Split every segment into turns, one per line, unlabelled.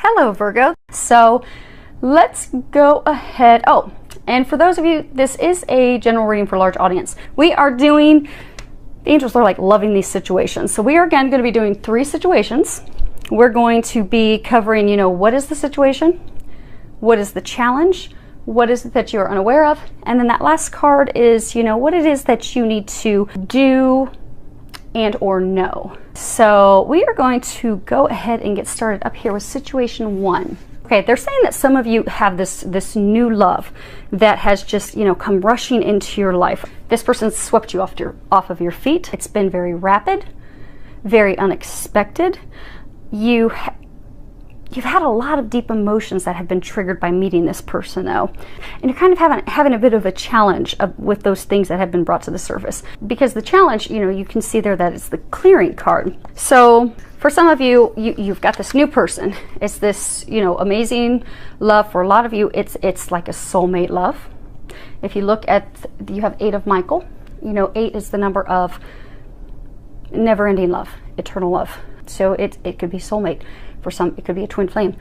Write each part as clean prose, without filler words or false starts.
Hello, Virgo. So let's go ahead. Oh, and for those of you, this is a general reading for a large audience. We are doing, the angels are like loving these situations. So we are again going to be doing 3 situations. We're going to be covering, what is the situation? What is the challenge? What is it that you're unaware of? And then that last card is, what it is that you need to do and or know. So we are going to go ahead and get started up here with situation 1. Okay, they're saying that some of you have this new love that has just, come rushing into your life. This person swept you off of your feet. It's been very rapid, very unexpected. You've had a lot of deep emotions that have been triggered by meeting this person, though. And you're kind of having a bit of a challenge with those things that have been brought to the surface. Because the challenge, you can see there that it's the clearing card. So for some of you, you've got this new person. It's this, amazing love. For a lot of you, it's like a soulmate love. If you look at, you have 8 of Michael. 8 is the number of never-ending love, eternal love. So it could be soulmate. For some, it could be a twin flame,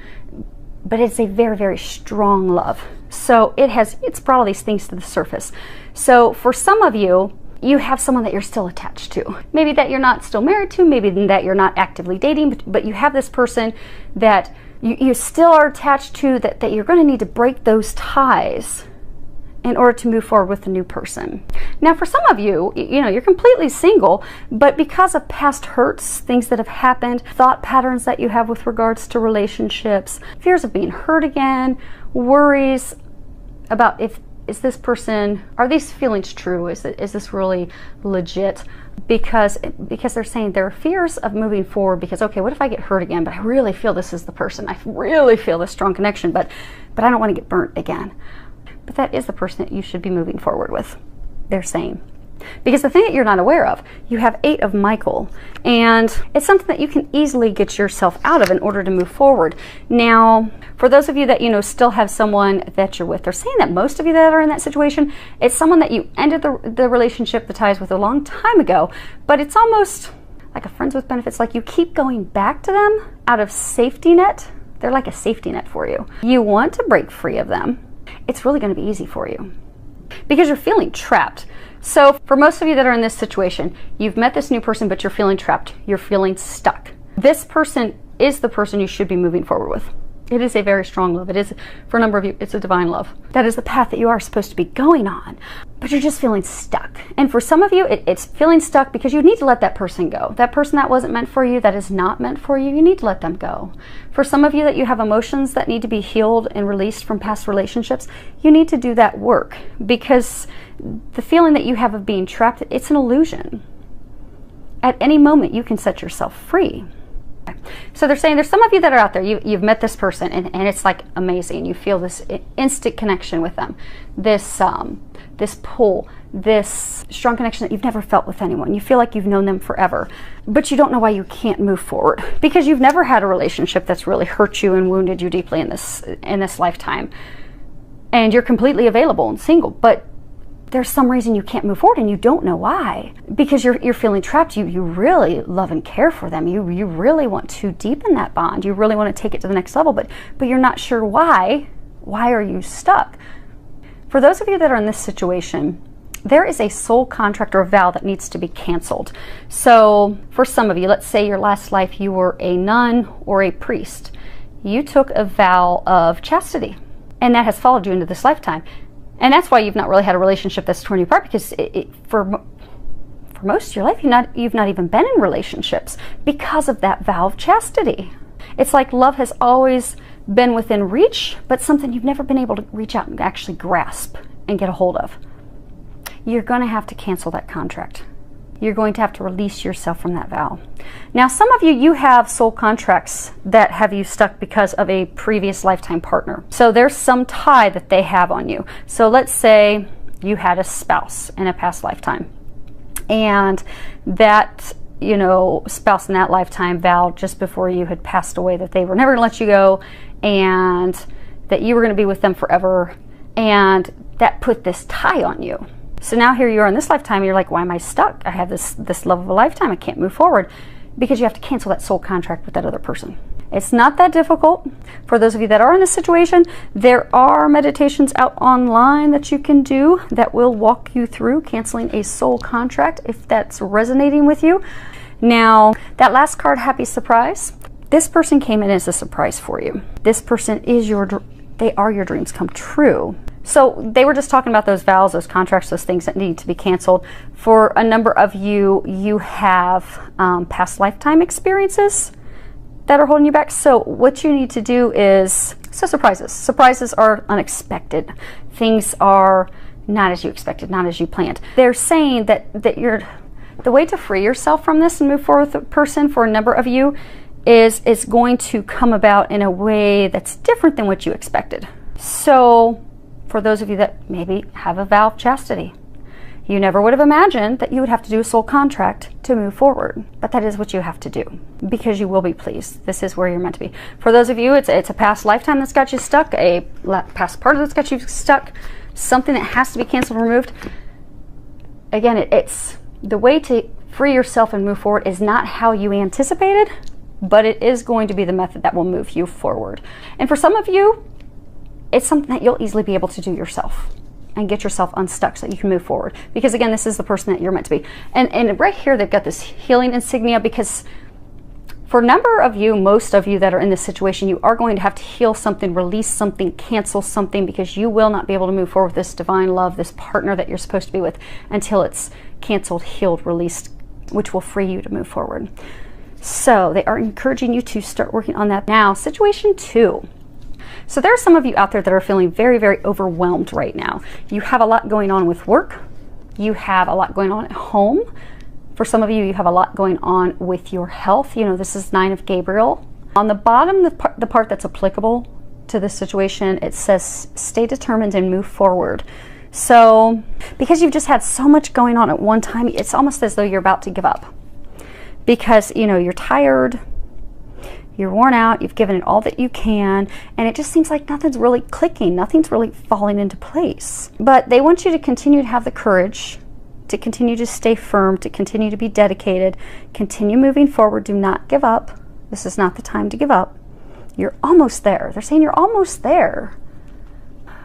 but it's a very, very strong love. So it's brought all these things to the surface. So for some of you, you have someone that you're still attached to. Maybe that you're not still married to, maybe that you're not actively dating, but you have this person that you still are attached to, that you're going to need to break those ties in order to move forward with a new person. Now, for some of you, you're completely single, but because of past hurts, things that have happened, thought patterns that you have with regards to relationships, fears of being hurt again, worries about is this person, are these feelings true? Is this really legit? Because they're saying there are fears of moving forward because, okay, what if I get hurt again, but I really feel this is the person. I really feel this strong connection, but I don't want to get burnt again. But that is the person that you should be moving forward with, they're saying. Because the thing that you're not aware of, you have 8 of Michael, and it's something that you can easily get yourself out of in order to move forward. Now, for those of you that, still have someone that you're with, they're saying that most of you that are in that situation, it's someone that you ended the relationship, the ties with a long time ago, but it's almost like a friends with benefits, like you keep going back to them out of safety net. They're like a safety net for you. You want to break free of them. It's really going to be easy for you because you're feeling trapped. So for most of you that are in this situation, you've met this new person, but you're feeling trapped. You're feeling stuck. This person is the person you should be moving forward with. It is a very strong love. It is, for a number of you, it's a divine love. That is the path that you are supposed to be going on, but you're just feeling stuck. And for some of you, it's feeling stuck because you need to let that person go. That person that wasn't meant for you, that is not meant for you, you need to let them go. For some of you that you have emotions that need to be healed and released from past relationships, you need to do that work because the feeling that you have of being trapped, it's an illusion. At any moment, you can set yourself free. So they're saying there's some of you that are out there, you've met this person and it's like amazing. You feel this instant connection with them, this pull, this strong connection that you've never felt with anyone. You feel like you've known them forever, but you don't know why you can't move forward because you've never had a relationship that's really hurt you and wounded you deeply in this lifetime, and you're completely available and single, but there's some reason you can't move forward and you don't know why, because you're feeling trapped. You really love and care for them. You really want to deepen that bond. You really want to take it to the next level, but you're not sure why. Why are you stuck? For those of you that are in this situation, there is a soul contract or a vow that needs to be canceled. So for some of you, let's say your last life you were a nun or a priest. You took a vow of chastity, and that has followed you into this lifetime. And that's why you've not really had a relationship that's torn you apart, because for most of your life, you've not even been in relationships because of that vow of chastity. It's like love has always been within reach, but something you've never been able to reach out and actually grasp and get a hold of. You're going to have to cancel that contract. You're going to have to release yourself from that vow. Now, some of you have soul contracts that have you stuck because of a previous lifetime partner. So there's some tie that they have on you. So let's say you had a spouse in a past lifetime, and that spouse in that lifetime vowed just before you had passed away that they were never going to let you go and that you were going to be with them forever, and that put this tie on you. So now here you are in this lifetime, and you're like, why am I stuck? I have this love of a lifetime. I can't move forward, because you have to cancel that soul contract with that other person. It's not that difficult. For those of you that are in this situation, there are meditations out online that you can do that will walk you through canceling a soul contract if that's resonating with you. Now, that last card, Happy Surprise, this person came in as a surprise for you. This person is they are your dreams come true. So they were just talking about those vows, those contracts, those things that need to be canceled. For a number of you, you have past lifetime experiences that are holding you back. So what you need to do is, surprises. Surprises are unexpected. Things are not as you expected, not as you planned. They're saying that the way to free yourself from this and move forward with a person for a number of you is going to come about in a way that's different than what you expected. So for those of you that maybe have a vow of chastity, you never would have imagined that you would have to do a soul contract to move forward, but that is what you have to do because you will be pleased. This is where you're meant to be. For those of you, it's a past lifetime that's got you stuck, a past part that's got you stuck, something that has to be canceled or removed. Again, it's the way to free yourself and move forward is not how you anticipated, but it is going to be the method that will move you forward. And for some of you, it's something that you'll easily be able to do yourself and get yourself unstuck so that you can move forward. Because again, this is the person that you're meant to be. And right here, they've got this healing insignia because for a number of you, most of you that are in this situation, you are going to have to heal something, release something, cancel something, because you will not be able to move forward with this divine love, this partner that you're supposed to be with, until it's canceled, healed, released, which will free you to move forward. So they are encouraging you to start working on that now. Situation 2. So there are some of you out there that are feeling very, very overwhelmed right now. You have a lot going on with work. You have a lot going on at home. For some of you, you have a lot going on with your health. You know, this is 9 of Gabriel. On the bottom, the part that's applicable to this situation, it says, stay determined and move forward. So because you've just had so much going on at one time, it's almost as though you're about to give up. Because, you know, you're tired, you're worn out, you've given it all that you can, and it just seems like nothing's really clicking, nothing's really falling into place. But they want you to continue to have the courage, to continue to stay firm, to continue to be dedicated, continue moving forward, do not give up. This is not the time to give up. You're almost there. They're saying you're almost there.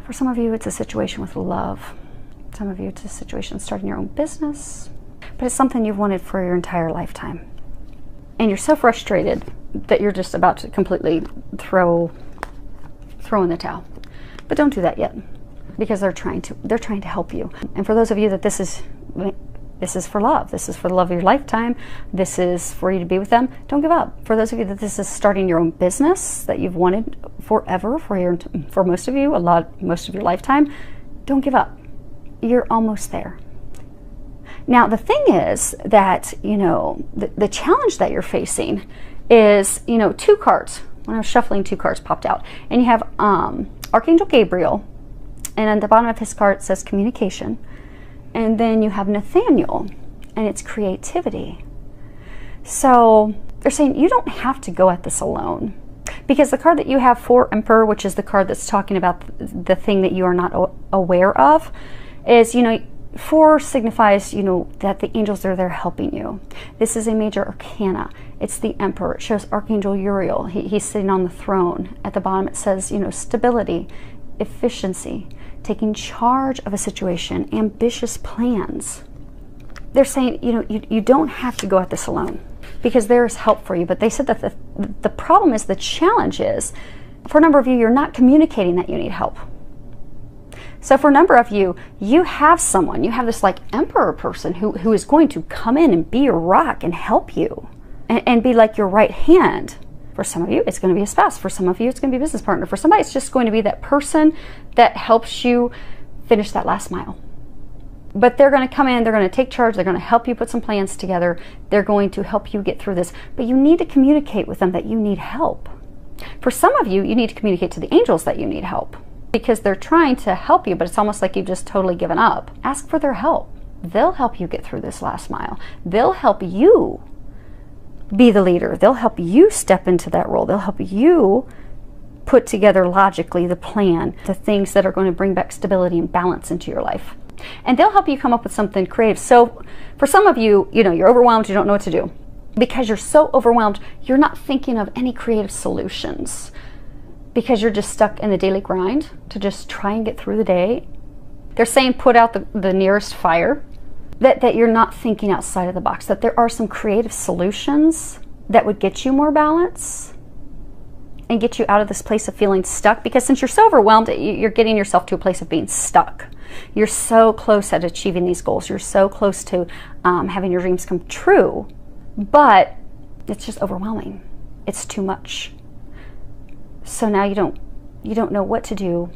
For some of you, it's a situation with love. Some of you, it's a situation starting your own business, but it's something you've wanted for your entire lifetime. And you're so frustrated that you're just about to completely throw in the towel. But don't do that yet, because they're trying to help you. And for those of you that this is for love, this is for the love of your lifetime, this is for you to be with them, don't give up. For those of you that this is starting your own business that you've wanted forever, for most of you, most of your lifetime, don't give up. You're almost there. Now, the thing is that, you know, the challenge that you're facing is, you know, 2 cards. When I was shuffling, 2 cards popped out. And you have Archangel Gabriel, and on the bottom of his card it says communication. And then you have Nathaniel, and it's creativity. So they're saying you don't have to go at this alone. Because the card that you have for Emperor, which is the card that's talking about the thing that you are not aware of, is, you know, 4 signifies, you know, that the angels are there helping you. This is a major arcana. It's the Emperor. It shows Archangel Uriel. He's sitting on the throne. At the bottom it says, you know, stability, efficiency, taking charge of a situation, ambitious plans. They're saying, you know, you don't have to go at this alone because there is help for you. But they said that the problem is, the challenge is, for a number of you, you're not communicating that you need help. So for a number of you, you have someone, you have this like Emperor person who is going to come in and be your rock and help you and be like your right hand. For some of you, it's going to be a spouse. For some of you, it's going to be a business partner. For somebody, it's just going to be that person that helps you finish that last mile. But they're going to come in, they're going to take charge, they're going to help you put some plans together, they're going to help you get through this. But you need to communicate with them that you need help. For some of you, you need to communicate to the angels that you need help, because they're trying to help you, but it's almost like you've just totally given up. Ask for their help. They'll help you get through this last mile. They'll help you be the leader. They'll help you step into that role. They'll help you put together logically the plan, the things that are going to bring back stability and balance into your life. And they'll help you come up with something creative. So for some of you, you know, you're overwhelmed, you don't know what to do. because you're so overwhelmed, you're not thinking of any creative solutions because you're just stuck in the daily grind to just try and get through the day. They're saying put out the nearest fire, that you're not thinking outside of the box, that there are some creative solutions that would get you more balance and get you out of this place of feeling stuck. Because since you're so overwhelmed, you're getting yourself to a place of being stuck. You're so close at achieving these goals. You're so close to having your dreams come true, but it's just overwhelming. It's too much. So now you don't know what to do.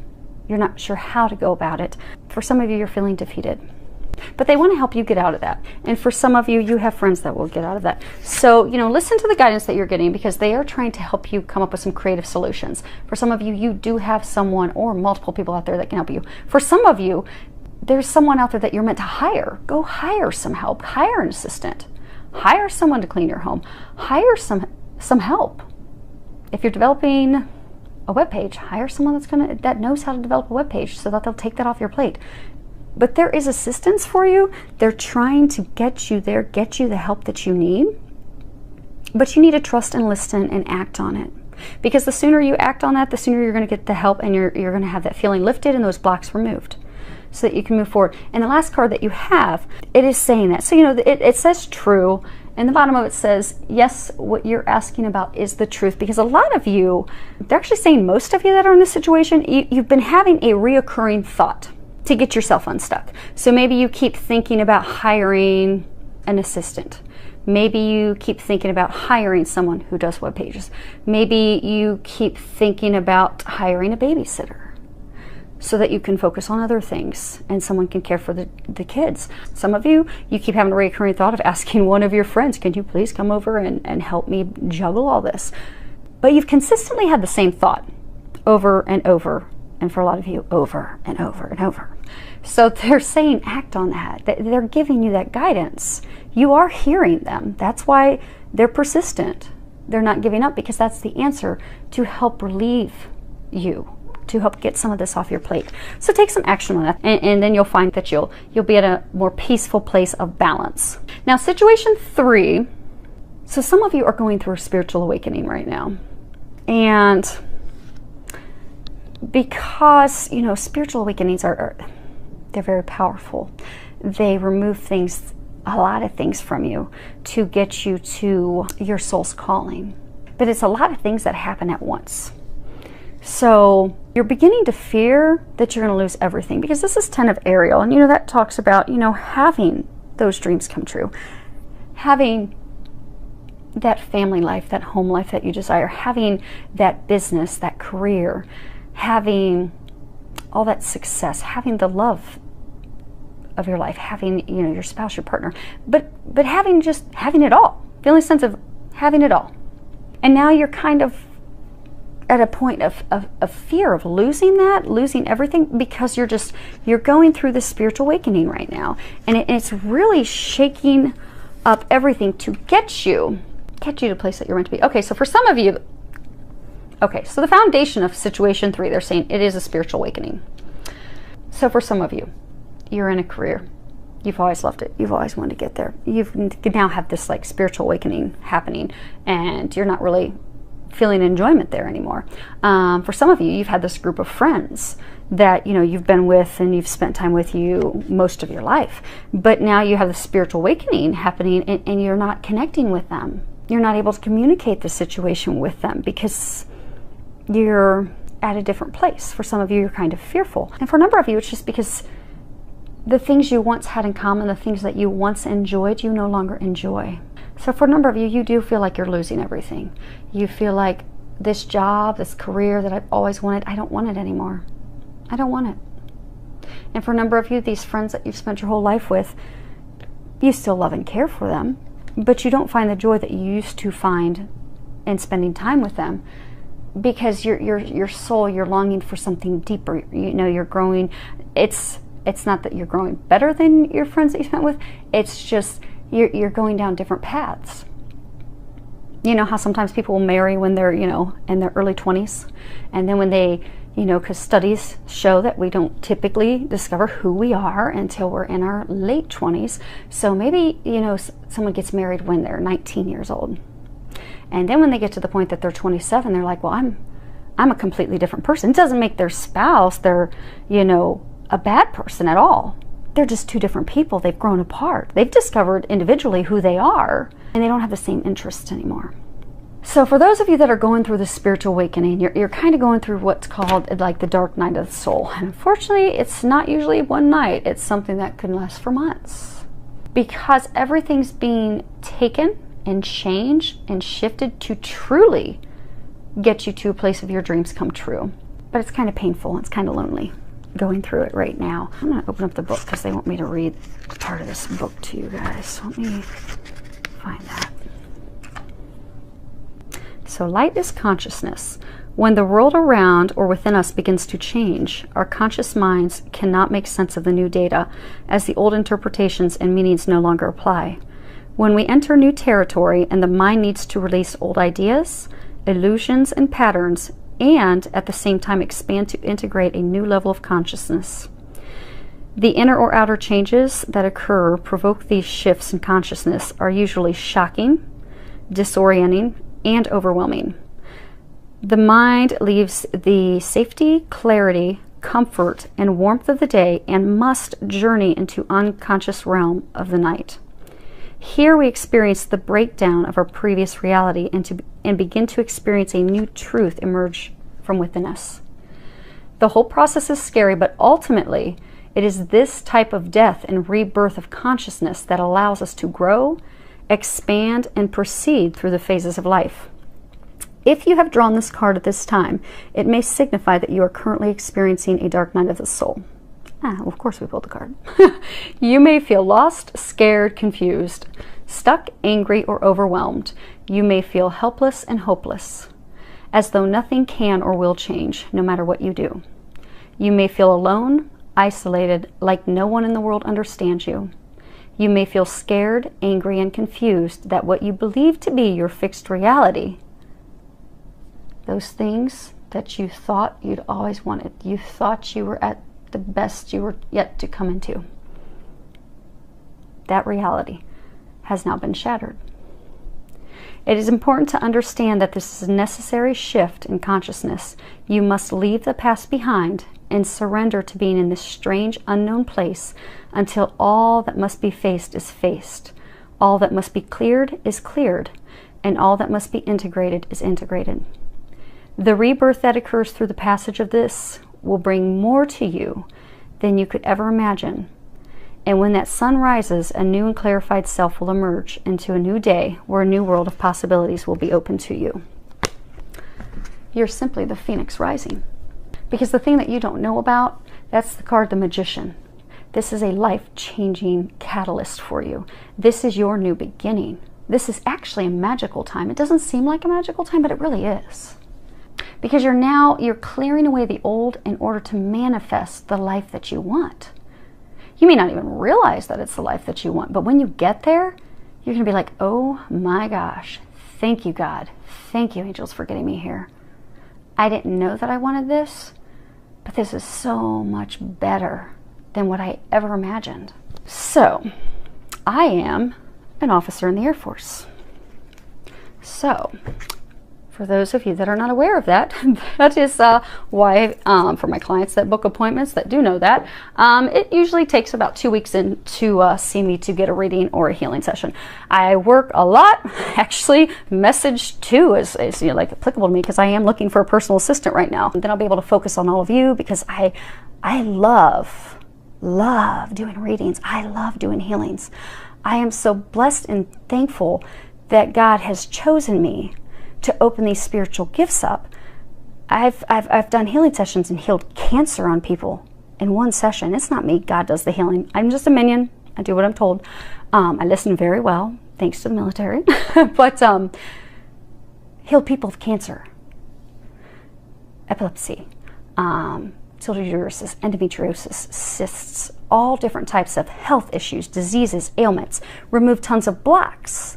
You're not sure how to go about it. For some of you, you're feeling defeated. But they want to help you get out of that. And for some of you, you have friends that will get out of that. So, listen to the guidance that you're getting, because they are trying to help you come up with some creative solutions. For some of you, you do have someone or multiple people out there that can help you. For some of you, there's someone out there that you're meant to hire. Go hire some help. Hire an assistant. Hire someone to clean your home. Hire some help. If you're developing a web page, hire someone that knows how to develop a web page so that they'll take that off your plate. But there is assistance for you. They're trying to get you there, get you the help that you need. But you need to trust and listen and act on it. Because the sooner you act on that, the sooner you're going to get the help, and you're going to have that feeling lifted and those blocks removed so that you can move forward. And the last card that you have, it is saying that. So, it says true. And the bottom of it says, yes, what you're asking about is the truth. Because a lot of you, they're actually saying most of you that are in this situation, you've been having a reoccurring thought to get yourself unstuck. So maybe you keep thinking about hiring an assistant. Maybe you keep thinking about hiring someone who does web pages. Maybe you keep thinking about hiring a babysitter so that you can focus on other things and someone can care for the kids. Some of you keep having a recurring thought of asking one of your friends, can you please come over and help me juggle all this? But you've consistently had the same thought over and over, and for a lot of you, over and over and over. So they're saying act on that. They're giving you that guidance. You are hearing them. That's why they're persistent. They're not giving up, because that's the answer to help relieve you, to help get some of this off your plate. So take some action on that, and then you'll find that you'll be at a more peaceful place of balance. Now, situation 3. So some of you are going through a spiritual awakening right now. And because, spiritual awakenings they're very powerful. They remove things, a lot of things from you to get you to your soul's calling. But it's a lot of things that happen at once. So you're beginning to fear that you're going to lose everything, because this is 10 of Ariel. And, that talks about, having those dreams come true. Having that family life, that home life that you desire. Having that business, that career. Having all that success. Having the love of your life, having your spouse, your partner, but having it all, feeling a sense of having it all. And now you're kind of at a point of fear of losing everything, because you're going through this spiritual awakening right now, and it's really shaking up everything to get you to the place that you're meant to be. Okay, so for some of you, so the foundation of situation 3, they're saying it is a spiritual awakening. So for some of you, you're in a career. You've always loved it. You've always wanted to get there. You now have this spiritual awakening happening, and you're not really feeling enjoyment there anymore. For some of you, you've had this group of friends that you've been with and you've spent time with you most of your life. But now you have the spiritual awakening happening, and you're not connecting with them. You're not able to communicate the situation with them because you're at a different place. For some of you, you're kind of fearful. And for a number of you, it's just because the things you once had in common, the things that you once enjoyed, you no longer enjoy. So for a number of you, you do feel like you're losing everything. You feel like this job, this career that I've always wanted, I don't want it anymore. I don't want it. And for a number of you, these friends that you've spent your whole life with, you still love and care for them, but you don't find the joy that you used to find in spending time with them, because your soul, you're longing for something deeper. You're growing. It's not that you're growing better than your friends that you spent with. It's just you're going down different paths. You know how sometimes people will marry when they're in their early 20s, and then when they You know, because studies show that we don't typically discover who we are until we're in our late 20s. So maybe, you know, someone gets married when they're 19 years old. And then when they get to the point that they're 27, they're like, well, I'm a completely different person. It doesn't make their spouse, they're, you know, a bad person at all. They're just two different people. They've grown apart. They've discovered individually who they are, and they don't have the same interests anymore. So for those of you that are going through the spiritual awakening, you're kind of going through what's called like the dark night of the soul. And unfortunately, it's not usually one night. It's something that can last for months. Because everything's being taken and changed and shifted to truly get you to a place of your dreams come true. But it's kind of painful. It's kind of lonely going through it right now. I'm going to open up the book because they want me to read part of this book to you guys. Let me find that. So light is consciousness. When the world around or within us begins to change, our conscious minds cannot make sense of the new data, as the old interpretations and meanings no longer apply. When we enter new territory and the mind needs to release old ideas, illusions, and patterns, and at the same time expand to integrate a new level of consciousness. The inner or outer changes that occur provoke these shifts in consciousness are usually shocking, disorienting, and overwhelming. The mind leaves the safety, clarity, comfort, and warmth of the day and must journey into unconscious realm of the night. Here we experience the breakdown of our previous reality and begin to experience a new truth emerge from within us. The whole process is scary, but ultimately it is this type of death and rebirth of consciousness that allows us to grow, expand, and proceed through the phases of life. If you have drawn this card at this time, it may signify that you are currently experiencing a dark night of the soul. Well, of course we pulled the card. You may feel lost, scared, confused, stuck, angry, or overwhelmed. You may feel helpless and hopeless, as though nothing can or will change, no matter what you do. You may feel alone, isolated, like no one in the world understands you. You may feel scared, angry, and confused that what you believe to be your fixed reality, those things that you thought you'd always wanted, you thought you were at the best you were yet to come into, that reality has now been shattered. It is important to understand that this is a necessary shift in consciousness. You must leave the past behind and surrender to being in this strange, unknown place until all that must be faced is faced, all that must be cleared is cleared, and all that must be integrated is integrated. The rebirth that occurs through the passage of this will bring more to you than you could ever imagine. And when that sun rises, a new and clarified self will emerge into a new day where a new world of possibilities will be open to you. You're simply the phoenix rising. Because the thing that you don't know about, that's the card, the Magician. This is a life-changing catalyst for you. This is your new beginning. This is actually a magical time. It doesn't seem like a magical time, but it really is. Because you're clearing away the old in order to manifest the life that you want. You may not even realize that it's the life that you want, but when you get there, you're going to be like, oh my gosh, thank you, God. Thank you, angels, for getting me here. I didn't know that I wanted this, but this is so much better than what I ever imagined. So, I am an officer in the Air Force. So, for those of you that are not aware of that, that is why, for my clients that book appointments that do know that, it usually takes about 2 weeks in to see me to get a reading or a healing session. I work a lot. Actually, message 2 is you know, like applicable to me because I am looking for a personal assistant right now. And then I'll be able to focus on all of you because I love doing readings. I love doing healings. I am so blessed and thankful that God has chosen me to open these spiritual gifts up. I've done healing sessions and healed cancer on people in one session. It's not me. God does the healing. I'm just a minion. I do what I'm told. I listen very well, thanks to the military. But healed people with cancer, epilepsy, uteruses, endometriosis, cysts, all different types of health issues, diseases, ailments, remove tons of blocks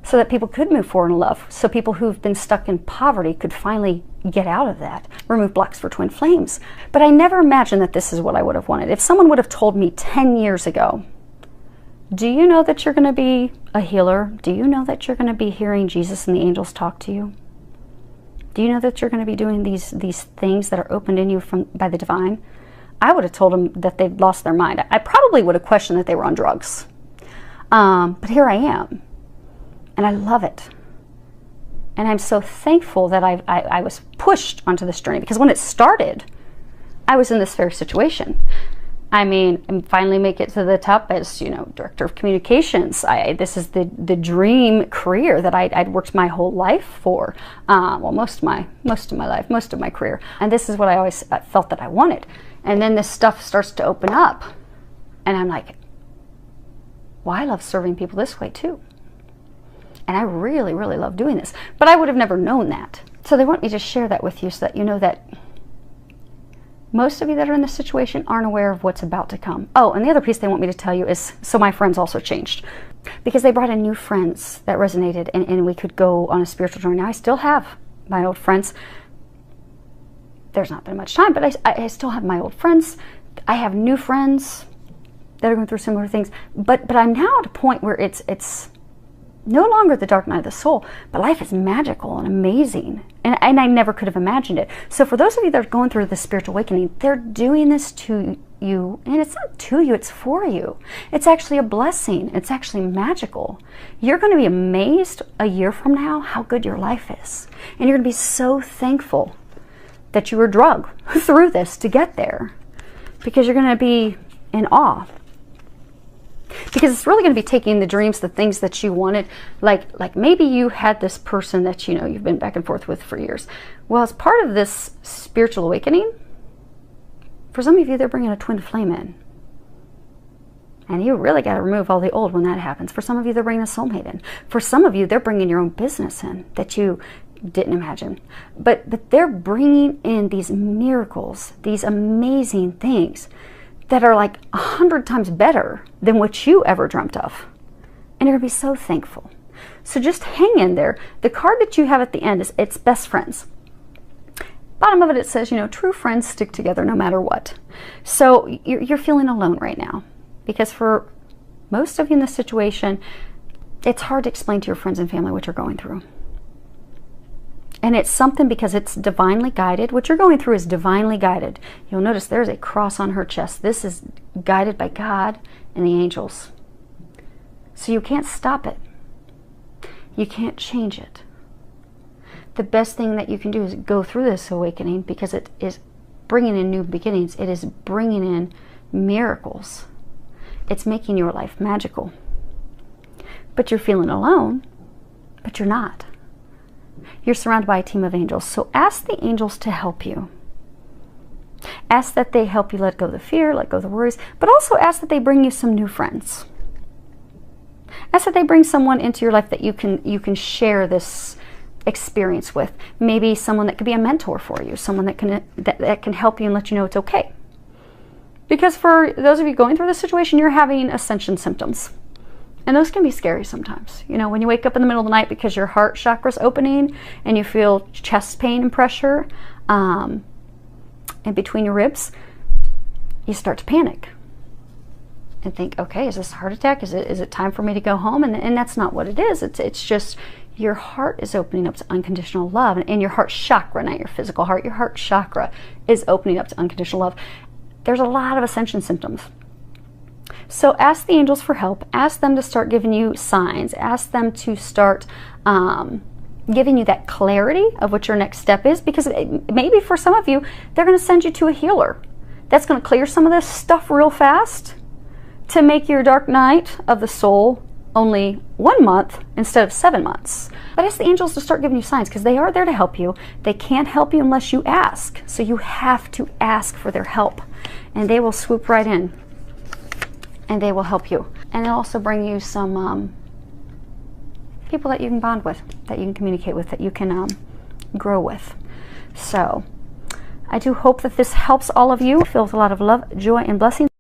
so that people could move forward in love, so people who've been stuck in poverty could finally get out of that. Remove blocks for twin flames. But I never imagined that this is what I would have wanted. If someone would have told me 10 years ago, do you know that you're going to be a healer? Do you know that you're going to be hearing Jesus and the angels talk to you? Do you know that you're going to be doing these things that are opened in you by the divine? I would have told them that they'd lost their mind. I probably would have questioned that they were on drugs. But here I am. And I love it. And I'm so thankful that I was pushed onto this journey, because when it started, I was in this very situation. I mean, and finally make it to the top as, director of communications. This is the dream career that I'd worked my whole life for. Well, most of my life, most of my career. And this is what I always felt that I wanted. And then this stuff starts to open up. And I'm like, well, I love serving people this way too. And I really, really love doing this. But I would have never known that. So they want me to share that with you so that you know that most of you that are in this situation aren't aware of what's about to come. Oh, and the other piece they want me to tell you is, so my friends also changed. Because they brought in new friends that resonated, and we could go on a spiritual journey. Now, I still have my old friends. There's not been much time, but I still have my old friends. I have new friends that are going through similar things. But I'm now at a point where it's no longer the dark night of the soul, but life is magical and amazing. And I never could have imagined it. So for those of you that are going through the spiritual awakening, they're doing this to you. And it's not to you, it's for you. It's actually a blessing. It's actually magical. You're going to be amazed a year from now how good your life is. And you're going to be so thankful that you were drugged through this to get there. Because you're going to be in awe. Because it's really going to be taking the dreams, the things that you wanted, like maybe you had this person that you've been back and forth with for years. Well, as part of this spiritual awakening, for some of you, they're bringing a twin flame in. And you really got to remove all the old when that happens. For some of you, they're bringing a soulmate in. For some of you, they're bringing your own business in that you didn't imagine. But they're bringing in these miracles, these amazing things that are like 100 times better than what you ever dreamt of. And you're going to be so thankful. So just hang in there. The card that you have at the end is it's best friends. Bottom of it says, true friends stick together no matter what. So you're feeling alone right now. Because for most of you in this situation, it's hard to explain to your friends and family what you're going through. And it's something because it's divinely guided. What you're going through is divinely guided. You'll notice there's a cross on her chest. This is guided by God and the angels. So you can't stop it. You can't change it. The best thing that you can do is go through this awakening, because it is bringing in new beginnings. It is bringing in miracles. It's making your life magical. But you're feeling alone, but you're not. You're surrounded by a team of angels. So ask the angels to help you. Ask that they help you let go of the fear, let go of the worries, but also ask that they bring you some new friends. Ask that they bring someone into your life that you can share this experience with. Maybe someone that could be a mentor for you, someone that can help you and let you know it's okay. Because for those of you going through this situation, you're having ascension symptoms. And those can be scary sometimes. When you wake up in the middle of the night because your heart chakra's opening and you feel chest pain and pressure in between your ribs, you start to panic and think, okay, is this a heart attack? Is it time for me to go home? And that's not what it is. It's just your heart is opening up to unconditional love. And your heart chakra, not your physical heart, your heart chakra is opening up to unconditional love. There's a lot of ascension symptoms. So ask the angels for help. Ask them to start giving you signs. Ask them to start giving you that clarity of what your next step is. Because maybe for some of you, they're going to send you to a healer. That's going to clear some of this stuff real fast to make your dark night of the soul only 1 month instead of 7 months. But ask the angels to start giving you signs, because they are there to help you. They can't help you unless you ask. So you have to ask for their help. And they will swoop right in. And they will help you. And they'll also bring you some people that you can bond with, that you can communicate with, that you can grow with. So I do hope that this helps all of you. Filled with a lot of love, joy, and blessings.